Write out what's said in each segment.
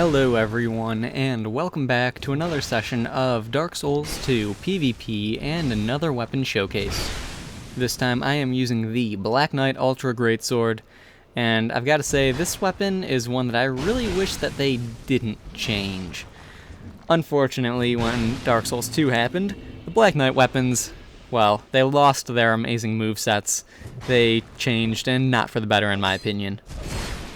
Hello everyone, and welcome back to another session of Dark Souls 2 PvP and another weapon showcase. This time I am using the Black Knight Ultra Greatsword, and I've got to say this weapon is one that I really wish that they didn't change. Unfortunately, when Dark Souls 2 happened, the Black Knight weapons, well, they lost their amazing movesets. They changed, and not for the better in my opinion.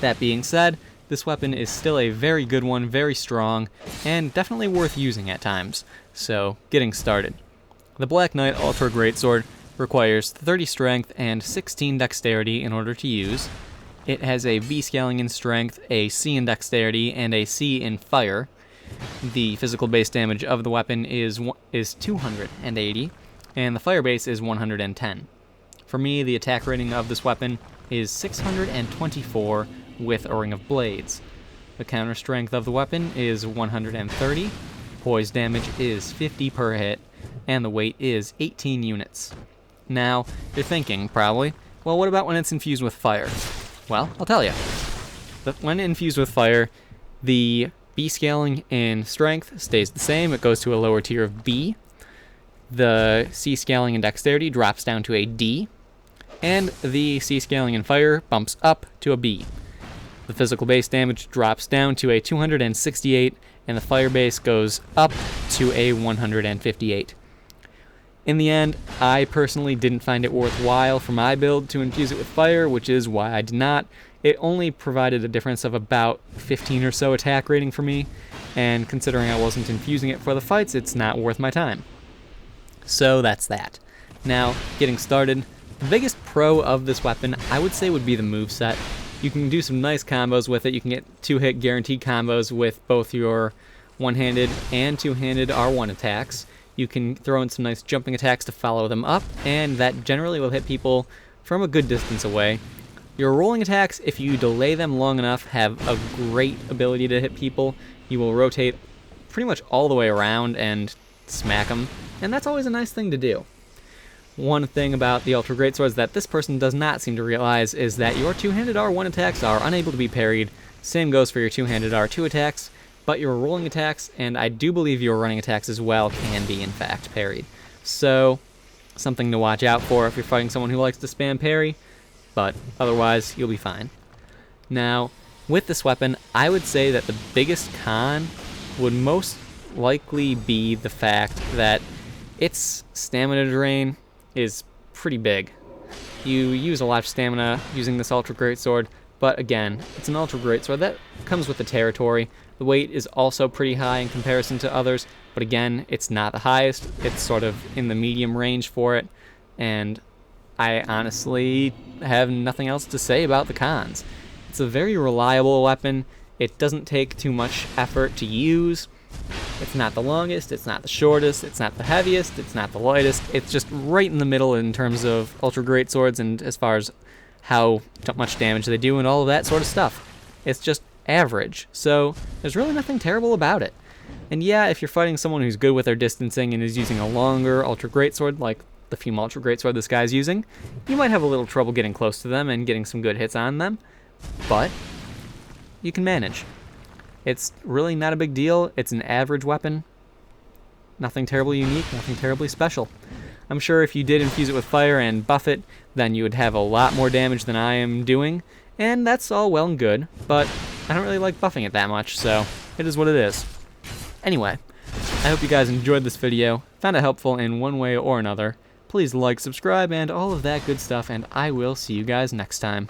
That being said, this weapon is still a very good one, very strong, and definitely worth using at times. So, getting started. The Black Knight Ultra Greatsword requires 30 strength and 16 dexterity in order to use. It has a B scaling in strength, a C in dexterity, and a C in fire. The physical base damage of the weapon is 280, and the fire base is 110. For me, the attack rating of this weapon is 624, with a ring of blades. The counter strength of the weapon is 130, poise damage is 50 per hit, and the weight is 18 units. Now, you're thinking, probably, well, what about when it's infused with fire? Well, I'll tell you. When infused with fire, the B scaling in strength stays the same, it goes to a lower tier of B. The C scaling in dexterity drops down to a D, and the C scaling in fire bumps up to a B. The physical base damage drops down to a 268, and the fire base goes up to a 158. In the end, I personally didn't find it worthwhile for my build to infuse it with fire, which is why I did not. It only provided a difference of about 15 or so attack rating for me, and considering I wasn't infusing it for the fights, it's not worth my time. So that's that. Now, getting started, the biggest pro of this weapon, I would say, would be the moveset. You can do some nice combos with it. You can get 2-hit guaranteed combos with both your one-handed and two-handed R1 attacks. You can throw in some nice jumping attacks to follow them up, and that generally will hit people from a good distance away. Your rolling attacks, if you delay them long enough, have a great ability to hit people. You will rotate pretty much all the way around and smack them, and that's always a nice thing to do. One thing about the Ultra Greatsword that this person does not seem to realize is that your two-handed R1 attacks are unable to be parried. Same goes for your two-handed R2 attacks, but your rolling attacks, and I do believe your running attacks as well, can be in fact parried. So, something to watch out for if you're fighting someone who likes to spam parry, but otherwise you'll be fine. Now, with this weapon, I would say that the biggest con would most likely be the fact that its stamina drain is pretty big. You use a lot of stamina using this Ultra Greatsword, but again, it's an Ultra Greatsword that comes with the territory. The weight is also pretty high in comparison to others, but again, it's not the highest. It's sort of in the medium range for it, and I honestly have nothing else to say about the cons. It's a very reliable weapon. It doesn't take too much effort to use. It's not the longest, it's not the shortest, it's not the heaviest, it's not the lightest. It's just right in the middle in terms of Ultra Greatswords and as far as how much damage they do and all of that sort of stuff. It's just average, so there's really nothing terrible about it. And yeah, if you're fighting someone who's good with their distancing and is using a longer Ultra Greatsword, like the female Ultra Greatsword this guy's using, you might have a little trouble getting close to them and getting some good hits on them, but you can manage. It's really not a big deal. It's an average weapon. Nothing terribly unique, nothing terribly special. I'm sure if you did infuse it with fire and buff it, then you would have a lot more damage than I am doing, and that's all well and good, but I don't really like buffing it that much, so it is what it is. Anyway, I hope you guys enjoyed this video, found it helpful in one way or another. Please like, subscribe, and all of that good stuff, and I will see you guys next time.